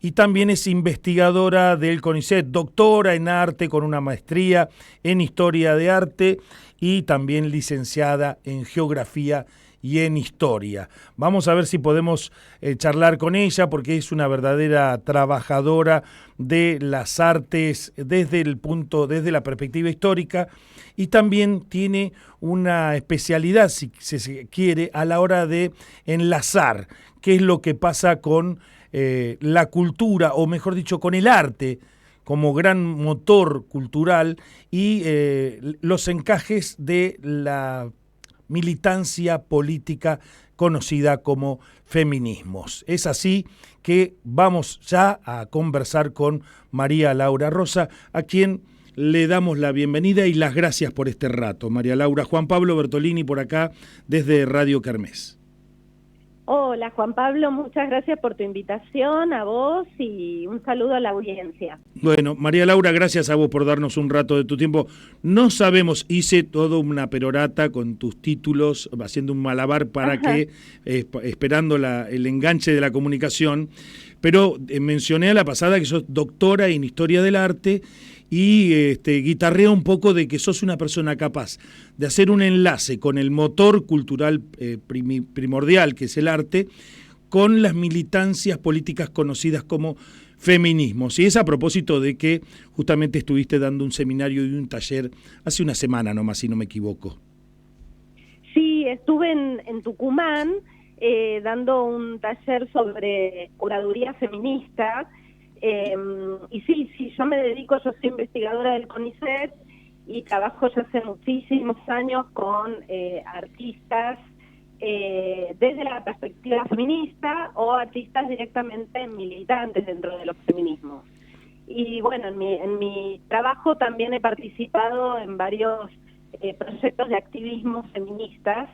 y también es investigadora del CONICET, doctora en arte con una maestría en historia de arte y también licenciada en geografía y en historia. Vamos a ver si podemos charlar con ella porque es una verdadera trabajadora de las artes desde la perspectiva histórica y también tiene una especialidad, si se quiere, a la hora de enlazar qué es lo que pasa con la cultura, o mejor dicho, con el arte como gran motor cultural y los encajes de la militancia política conocida como feminismos. Es así que vamos ya a conversar con María Laura Rosa, a quien le damos la bienvenida y las gracias por este rato. María Laura, Juan Pablo Bertolini por acá desde Radio Kermés. Hola Juan Pablo, muchas gracias por tu invitación, a vos y un saludo a la audiencia. Bueno, María Laura, gracias a vos por darnos un rato de tu tiempo. No sabemos, hice toda una perorata con tus títulos, haciendo un malabar para que, esperando el enganche de la comunicación, pero mencioné a la pasada que sos doctora en Historia del Arte y guitarrea un poco de que sos una persona capaz de hacer un enlace con el motor cultural primordial, que es el arte, con las militancias políticas conocidas como feminismos. Y es a propósito de que justamente estuviste dando un seminario y un taller hace una semana nomás, si no me equivoco. Sí, estuve en Tucumán dando un taller sobre curaduría feminista. Y sí, yo me dedico, yo soy investigadora del CONICET y trabajo ya hace muchísimos años con artistas desde la perspectiva feminista o artistas directamente militantes dentro de los feminismos. Y bueno, en mi trabajo también he participado en varios proyectos de activismo feministas,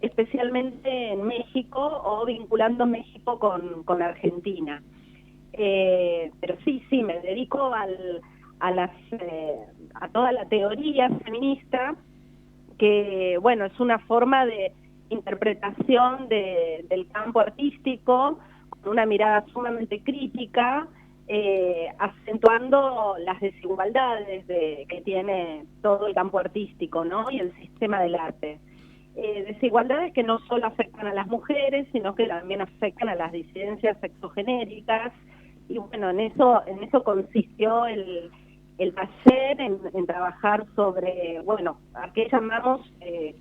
especialmente en México o vinculando México con Argentina. Pero sí, me dedico a toda la teoría feminista, que bueno, es una forma de interpretación del campo artístico, con una mirada sumamente crítica, acentuando las desigualdades que tiene todo el campo artístico, ¿no? Y el sistema del arte. Desigualdades que no solo afectan a las mujeres, sino que también afectan a las disidencias sexogenéricas. Y bueno, en eso consistió el taller, en trabajar sobre, bueno, a qué llamamos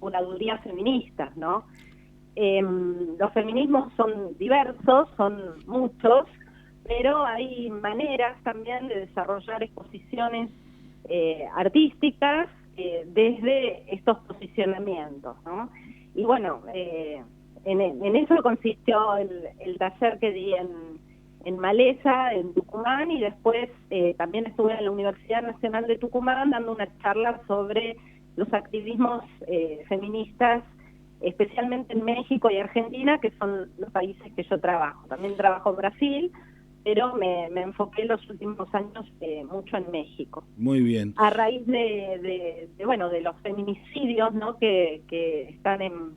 curaduría feministas, ¿no? Los feminismos son diversos, son muchos, pero hay maneras también de desarrollar exposiciones artísticas desde estos posicionamientos, ¿no? Y bueno, en eso consistió el taller que di en Maleza, en Tucumán, y después también estuve en la Universidad Nacional de Tucumán dando una charla sobre los activismos feministas, especialmente en México y Argentina, que son los países que yo trabajo. También trabajo en Brasil, pero me enfoqué los últimos años mucho en México. Muy bien. A raíz de los feminicidios, ¿no? que están en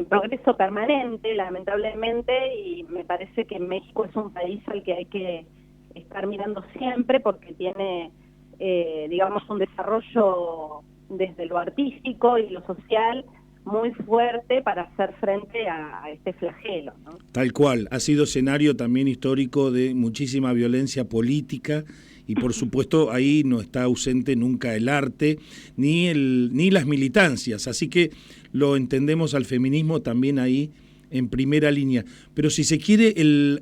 progreso permanente, lamentablemente, y me parece que México es un país al que hay que estar mirando siempre porque tiene, digamos, un desarrollo desde lo artístico y lo social muy fuerte para hacer frente a este flagelo, ¿no? Tal cual, ha sido escenario también histórico de muchísima violencia política y por supuesto ahí no está ausente nunca el arte ni las militancias, así que lo entendemos al feminismo también ahí en primera línea. Pero si se quiere,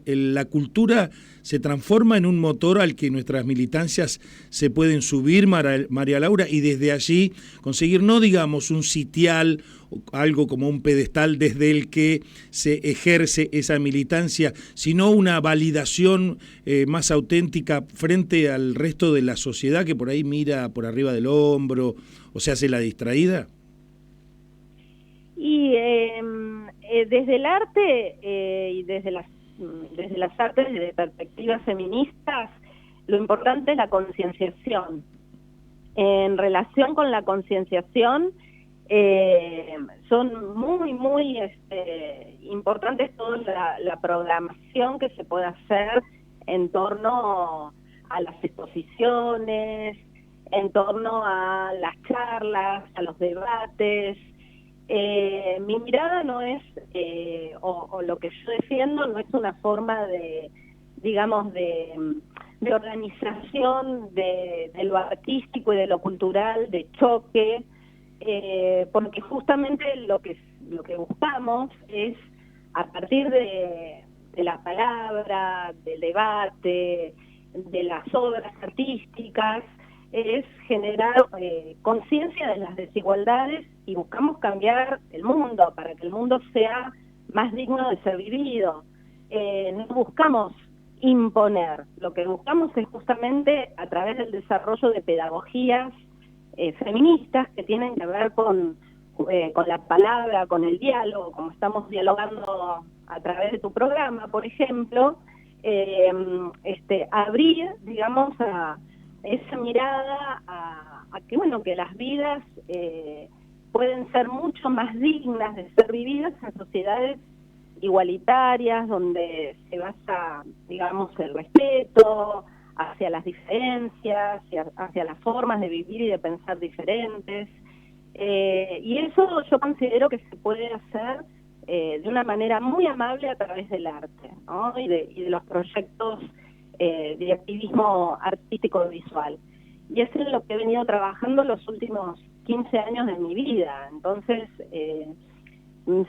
la cultura se transforma en un motor al que nuestras militancias se pueden subir, María Laura, y desde allí conseguir, no digamos un sitial, algo como un pedestal desde el que se ejerce esa militancia, sino una validación más auténtica frente al resto de la sociedad que por ahí mira por arriba del hombro o se hace la distraída. Y desde el arte y desde las artes desde perspectivas feministas, lo importante es la concienciación. En relación con la concienciación, son muy importantes toda la programación que se puede hacer en torno a las exposiciones, en torno a las charlas, a los debates. Mi mirada no es, o lo que yo defiendo no es una forma de, digamos, de organización de lo artístico y de lo cultural, de choque, porque justamente lo que buscamos es, a partir de la palabra, del debate, de las obras artísticas, es generar conciencia de las desigualdades y buscamos cambiar el mundo para que el mundo sea más digno de ser vivido. No buscamos imponer, lo que buscamos es justamente a través del desarrollo de pedagogías feministas que tienen que ver con la palabra, con el diálogo, como estamos dialogando a través de tu programa, por ejemplo, abrir, digamos, a esa mirada a que, bueno, que las vidas pueden ser mucho más dignas de ser vividas en sociedades igualitarias, donde se basa, digamos, el respeto hacia las diferencias, hacia las formas de vivir y de pensar diferentes. Y eso yo considero que se puede hacer de una manera muy amable a través del arte, ¿no? y de los proyectos de activismo artístico visual. Y eso es lo que he venido trabajando los últimos 15 años de mi vida. Entonces,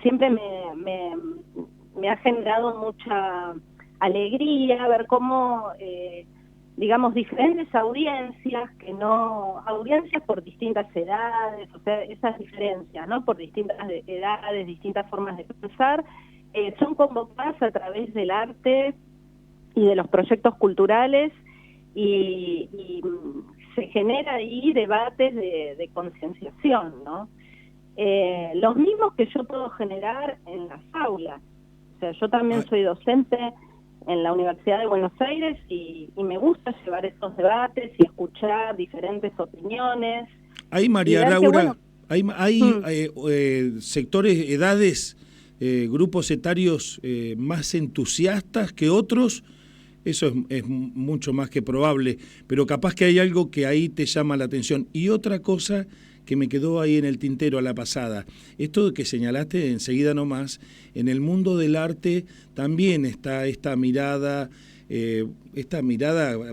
siempre me ha generado mucha alegría ver cómo, digamos, diferentes audiencias, audiencias por distintas edades, o sea, esas diferencias, ¿no? Por distintas edades, distintas formas de pensar, son convocadas a través del arte y de los proyectos culturales, y se genera ahí debates de concienciación, ¿no? Los mismos que yo puedo generar en las aulas. O sea, yo también soy docente en la Universidad de Buenos Aires y me gusta llevar estos debates y escuchar diferentes opiniones. Ahí, María Laura, hay sectores, edades, grupos etarios más entusiastas que otros. Eso es mucho más que probable, pero capaz que hay algo que ahí te llama la atención. Y otra cosa que me quedó ahí en el tintero a la pasada, esto que señalaste enseguida nomás, en el mundo del arte también está esta mirada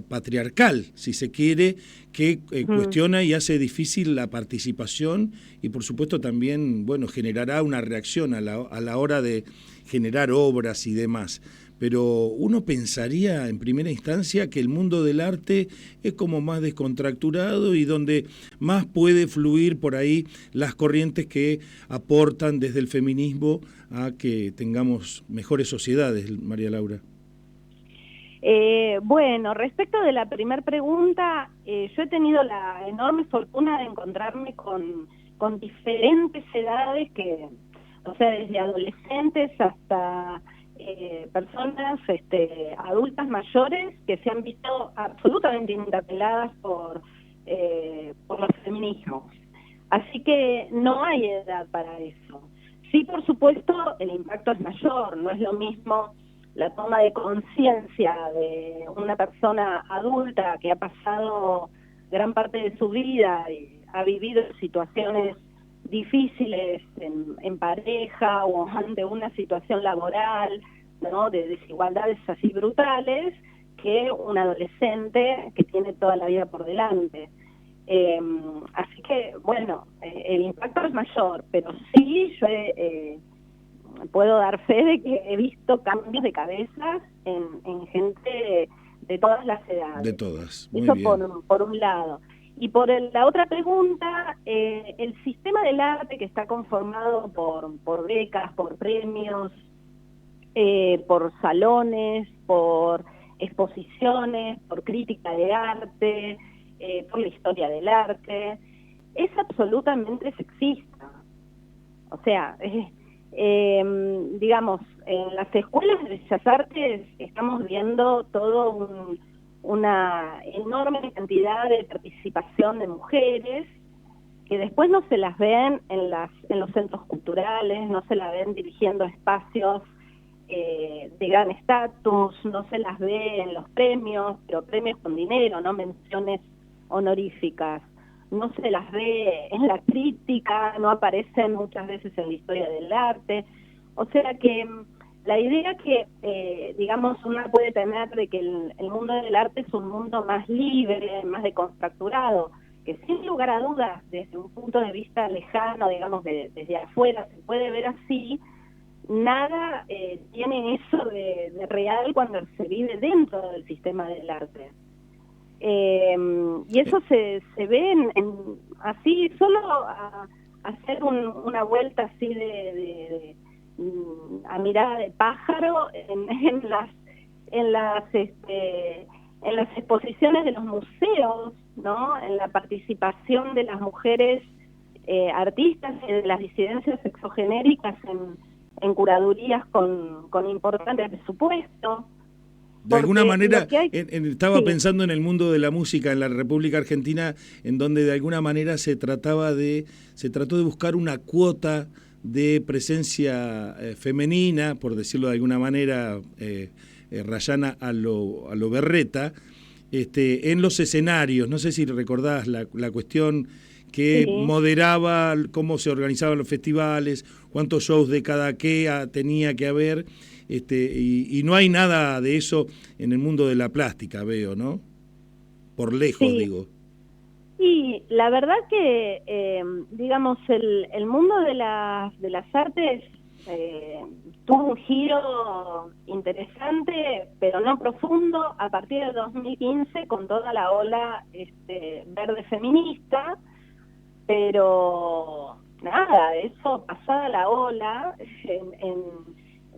patriarcal, si se quiere, que cuestiona y hace difícil la participación y por supuesto también, bueno, generará una reacción a la hora de generar obras y demás. Pero uno pensaría en primera instancia que el mundo del arte es como más descontracturado y donde más puede fluir por ahí las corrientes que aportan desde el feminismo a que tengamos mejores sociedades, María Laura. Bueno, respecto de la primera pregunta, yo he tenido la enorme fortuna de encontrarme con diferentes edades o sea, desde adolescentes hasta personas adultas mayores que se han visto absolutamente interpeladas por los feminismos. Así que no hay edad para eso. Sí, por supuesto, el impacto es mayor, no es lo mismo la toma de conciencia de una persona adulta que ha pasado gran parte de su vida y ha vivido situaciones difíciles en pareja o ante una situación laboral, ¿no? De desigualdades así brutales, que un adolescente que tiene toda la vida por delante. Así que, bueno, el impacto es mayor, pero sí yo puedo dar fe de que he visto cambios de cabezas en gente de todas las edades. De todas, muy eso bien. Por un lado. Y por la otra pregunta, el sistema del arte que está conformado por becas, por premios, por salones, por exposiciones, por crítica de arte, por la historia del arte, es absolutamente sexista. O sea, digamos, en las escuelas de Bellas Artes estamos viendo una enorme cantidad de participación de mujeres que después no se las ven en los centros culturales, no se las ven dirigiendo espacios de gran estatus, no se las ve en los premios, pero premios con dinero, no menciones honoríficas. No se las ve en la crítica, no aparecen muchas veces en la historia del arte. O sea que la idea que, digamos, una puede tener de que el mundo del arte es un mundo más libre, más deconstructurado, que sin lugar a dudas, desde un punto de vista lejano, digamos, desde afuera, se puede ver así, nada tiene eso de real cuando se vive dentro del sistema del arte. Y eso se ve así, solo a hacer una vuelta así a mirada de pájaro en las exposiciones de los museos, ¿no? En la participación de las mujeres artistas y de las disidencias sexogenéricas en curadurías con importante presupuesto. De alguna manera, estaba sí. pensando en el mundo de la música en la República Argentina, en donde de alguna manera se trató de buscar una cuota de presencia femenina, por decirlo de alguna manera, rayana a lo berreta, en los escenarios. No sé si recordás la cuestión que Sí. moderaba cómo se organizaban los festivales, cuántos shows de cada qué tenía que haber. Y no hay nada de eso en el mundo de la plástica, veo, ¿no? Por lejos, Sí. digo. Y la verdad que, digamos, el mundo de las artes tuvo un giro interesante, pero no profundo, a partir de 2015, con toda la ola verde feminista, pero nada, eso, pasada la ola,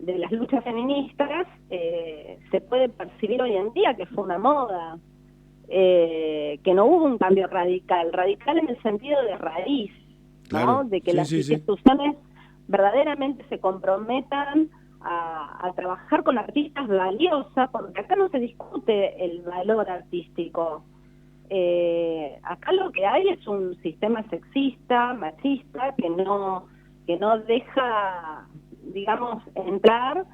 de las luchas feministas, se puede percibir hoy en día que fue una moda, que no hubo un cambio radical en el sentido de raíz, ¿no? Claro. De que Sí, las sí, sí. instituciones verdaderamente se comprometan a trabajar con artistas valiosas, porque acá no se discute el valor artístico. Acá lo que hay es un sistema sexista, machista, que no deja, digamos, entrar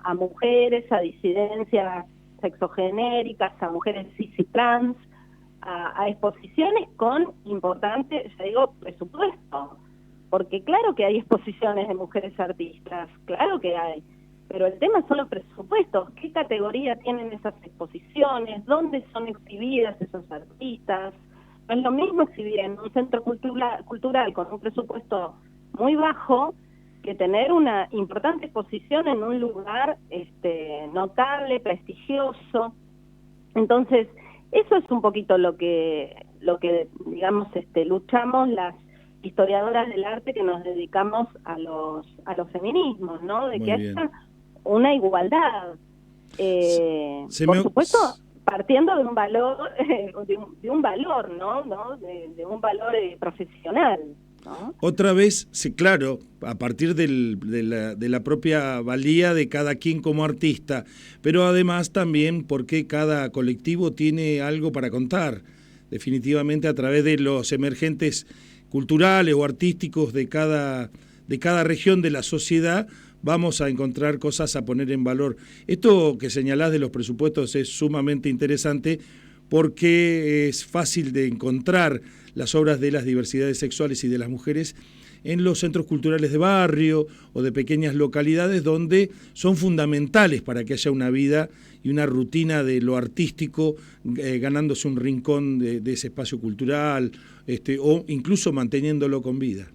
a mujeres, a disidencias sexogenéricas, a mujeres cis y trans, a exposiciones con importante, ya digo, presupuesto. Porque claro que hay exposiciones de mujeres artistas, claro que hay, pero el tema son los presupuestos. ¿Qué categoría tienen esas exposiciones? ¿Dónde son exhibidas esos artistas? No es lo mismo exhibir en un centro cultural con un presupuesto muy bajo que tener una importante exposición en un lugar notable, prestigioso. Entonces, eso es un poquito lo que digamos, luchamos las historiadoras del arte que nos dedicamos a los feminismos, ¿no? De Muy que bien. haya una igualdad. Por supuesto, partiendo de un valor, de un valor, ¿no? De un valor profesional, ¿no? Otra vez, sí, claro, a partir de la propia valía de cada quien como artista, pero además también porque cada colectivo tiene algo para contar, definitivamente a través de los emergentes culturales o artísticos de cada región de la sociedad, vamos a encontrar cosas a poner en valor. Esto que señalás de los presupuestos es sumamente interesante porque es fácil de encontrar las obras de las diversidades sexuales y de las mujeres en los centros culturales de barrio o de pequeñas localidades donde son fundamentales para que haya una vida y una rutina de lo artístico, ganándose un rincón de ese espacio cultural, o incluso manteniéndolo con vida.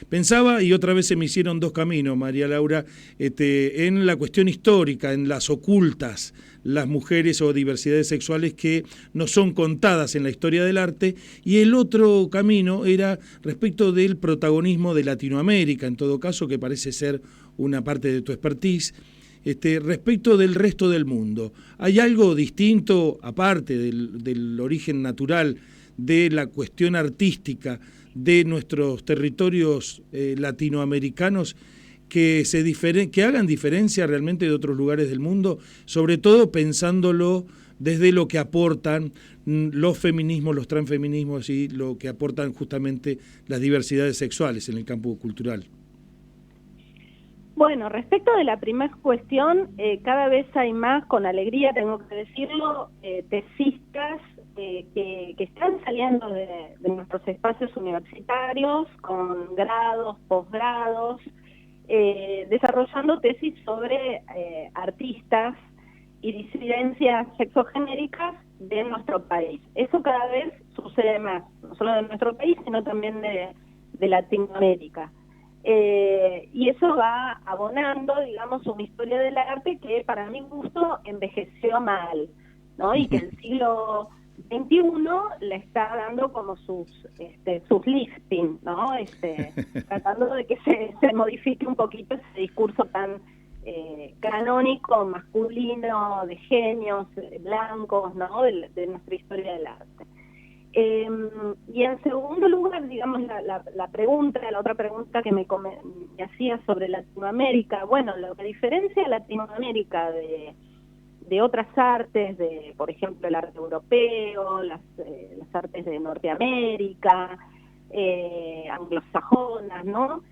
Pensaba, y otra vez se me hicieron dos caminos, María Laura, en la cuestión histórica, en las ocultas, las mujeres o diversidades sexuales que no son contadas en la historia del arte, y el otro camino era respecto del protagonismo de Latinoamérica, en todo caso, que parece ser una parte de tu expertise, respecto del resto del mundo. ¿Hay algo distinto, aparte del origen natural, de la cuestión artística de nuestros territorios latinoamericanos que hagan diferencia realmente de otros lugares del mundo, sobre todo pensándolo desde lo que aportan los feminismos, los transfeminismos y lo que aportan justamente las diversidades sexuales en el campo cultural? Bueno, respecto de la primera cuestión, cada vez hay más, con alegría tengo que decirlo, tesistas que están saliendo de nuestros espacios universitarios con grados, posgrados, desarrollando tesis sobre artistas y disidencias sexogenéricas de nuestro país. Eso cada vez sucede más, no solo de nuestro país, sino también de Latinoamérica. Y eso va abonando, digamos, una historia del arte que para mi gusto envejeció mal, ¿no? Y que el siglo XXI le está dando como sus lifting, ¿no? Tratando de que se modifique un poquito ese discurso tan canónico, masculino, de genios blancos, ¿no? De nuestra historia del arte. Y en segundo lugar, digamos, la otra pregunta que me hacía sobre Latinoamérica. Bueno, lo que diferencia a Latinoamérica de otras artes, por ejemplo, el arte europeo, las artes de Norteamérica, anglosajonas, ¿no?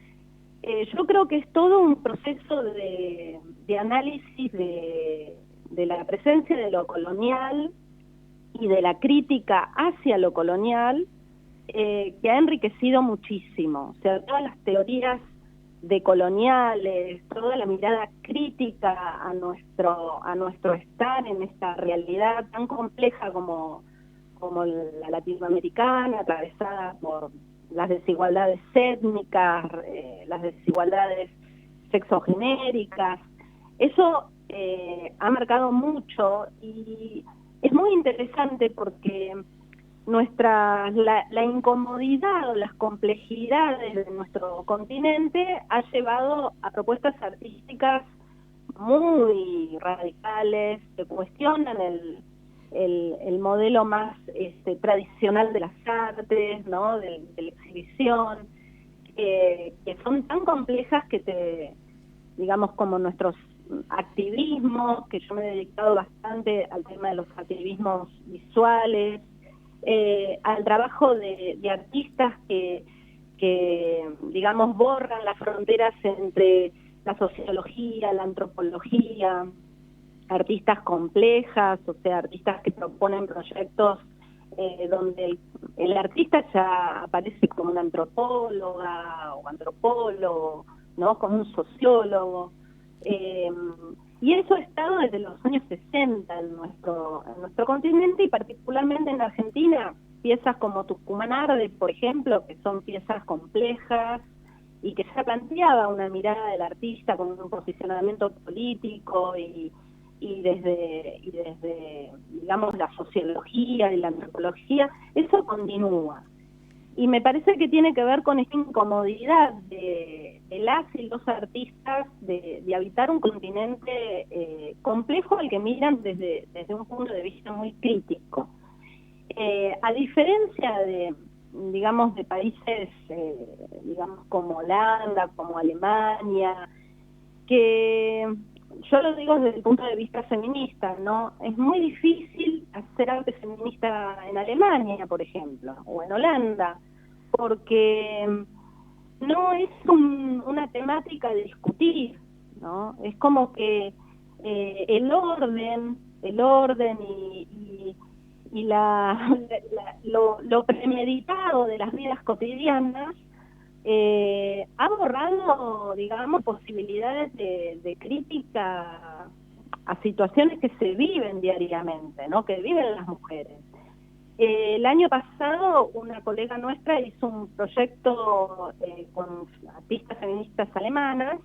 Yo creo que es todo un proceso de análisis de la presencia de lo colonial y de la crítica hacia lo colonial, que ha enriquecido muchísimo. O sea, todas las teorías decoloniales, toda la mirada crítica a nuestro estar en esta realidad tan compleja como la latinoamericana, atravesada por las desigualdades étnicas, las desigualdades sexogenéricas. Eso ha marcado mucho y es muy interesante porque la incomodidad o las complejidades de nuestro continente ha llevado a propuestas artísticas muy radicales que cuestionan el modelo más tradicional de las artes, ¿no? de la exhibición, que son tan complejas que digamos, como nuestros activismos, que yo me he dedicado bastante al tema de los activismos visuales, al trabajo de artistas que digamos borran las fronteras entre la sociología, la antropología, artistas complejas, o sea, artistas que proponen proyectos donde el artista ya aparece como una antropóloga o antropólogo, ¿no? Como un sociólogo. Y eso ha estado desde los años 60 en nuestro continente y particularmente en Argentina. Piezas como Tucumán Arde, por ejemplo, que son piezas complejas y que ya planteaba una mirada del artista con un posicionamiento político y desde digamos la sociología y la antropología. Eso continúa. Y me parece que tiene que ver con esta incomodidad de las y los artistas de habitar un continente complejo al que miran desde un punto de vista muy crítico. A diferencia digamos, de países, digamos, como Holanda, como Alemania, que yo lo digo desde el punto de vista feminista, ¿no? Es muy difícil hacer arte feminista en Alemania, por ejemplo, o en Holanda, porque no es una temática de discutir, ¿no? Es como que el orden y lo premeditado de las vidas cotidianas ha borrado, digamos, posibilidades de crítica a situaciones que se viven diariamente, ¿no? Que viven las mujeres. El año pasado una colega nuestra hizo un proyecto con artistas feministas alemanas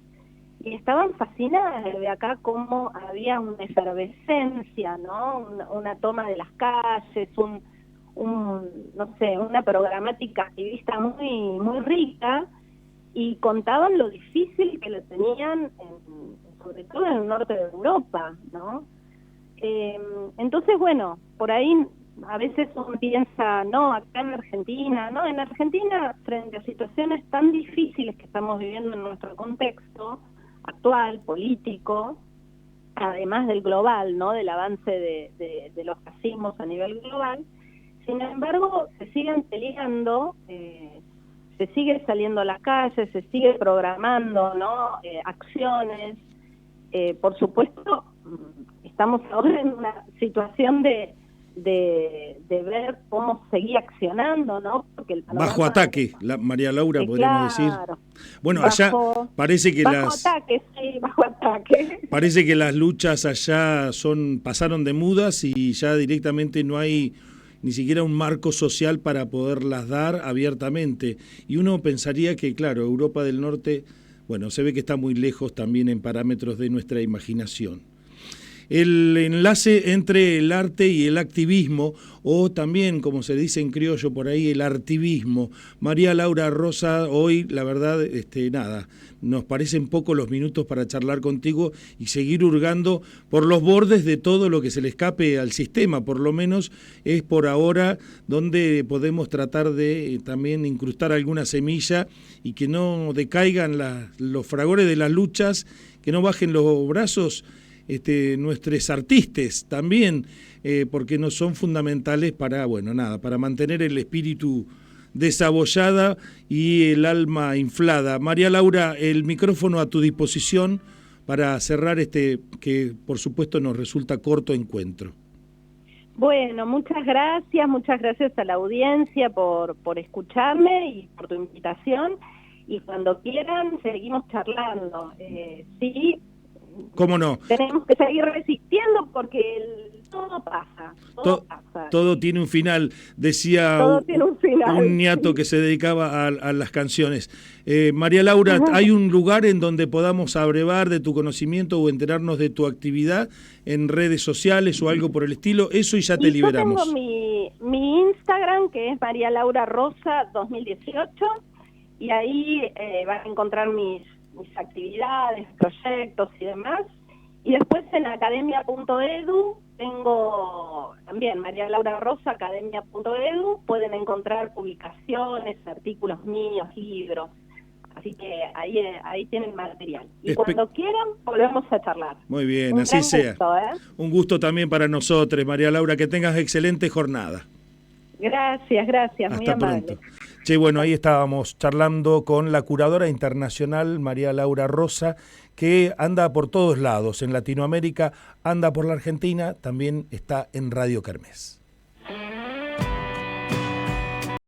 y estaban fascinadas de ver acá cómo había una efervescencia, ¿no? Una toma de las calles, no sé, una programática activista muy muy rica, y contaban lo difícil que lo tenían sobre todo en el norte de Europa, ¿no? Entonces, bueno, por ahí a veces uno piensa, no, acá en Argentina, no, en Argentina, frente a situaciones tan difíciles que estamos viviendo en nuestro contexto actual, político, además del global, ¿no? Del avance de los fascismos a nivel global. Sin embargo, se siguen peleando se sigue saliendo a la calle, se sigue programando, ¿no? Acciones. Por supuesto, estamos ahora en una situación de ver cómo seguir accionando, ¿no? Porque el bajo ataque, María Laura, podríamos decir. Bueno, allá parece que bajo ataque, sí, bajo ataque. Parece que las luchas allá pasaron de mudas y ya directamente no hay ni siquiera un marco social para poderlas dar abiertamente. Y uno pensaría que, claro, Europa del Norte, bueno, se ve que está muy lejos también en parámetros de nuestra imaginación. El enlace entre el arte y el activismo, o también, como se dice en criollo por ahí, el artivismo. María Laura Rosa, hoy, la verdad, nada, nos parecen pocos los minutos para charlar contigo y seguir hurgando por los bordes de todo lo que se le escape al sistema, por lo menos es por ahora donde podemos tratar de también incrustar alguna semilla y que no decaigan los fragores de las luchas, que no bajen los brazos nuestros artistas también, porque no son fundamentales para, para mantener el espíritu desabollada y el alma inflada. María Laura, el micrófono a tu disposición para cerrar que por supuesto nos resulta corto encuentro. Bueno, muchas gracias a la audiencia por escucharme y por tu invitación, y cuando quieran seguimos charlando. Sí, ¿cómo no? Tenemos que seguir resistiendo porque todo pasa. Todo tiene un final, decía un niato que se dedicaba a las canciones. María Laura, ¿hay un lugar en donde podamos abrevar de tu conocimiento o enterarnos de tu actividad en redes sociales o algo por el estilo? Eso y ya te liberamos. Yo tengo mi Instagram, que es María Laura Rosa 2018, y ahí van a encontrar mis actividades, proyectos y demás. Y después en academia.edu tengo también María Laura Rosa, academia.edu, pueden encontrar publicaciones, artículos míos, libros. Así que ahí tienen material. Y cuando quieran, volvemos a charlar. Muy bien, así sea. Gusto, un gusto también para nosotros, María Laura, que tengas excelente jornada. Gracias, muy Hasta amable. Pronto. Che, bueno, ahí estábamos charlando con la curadora internacional María Laura Rosa, que anda por todos lados en Latinoamérica, anda por la Argentina, también está en Radio Kermés.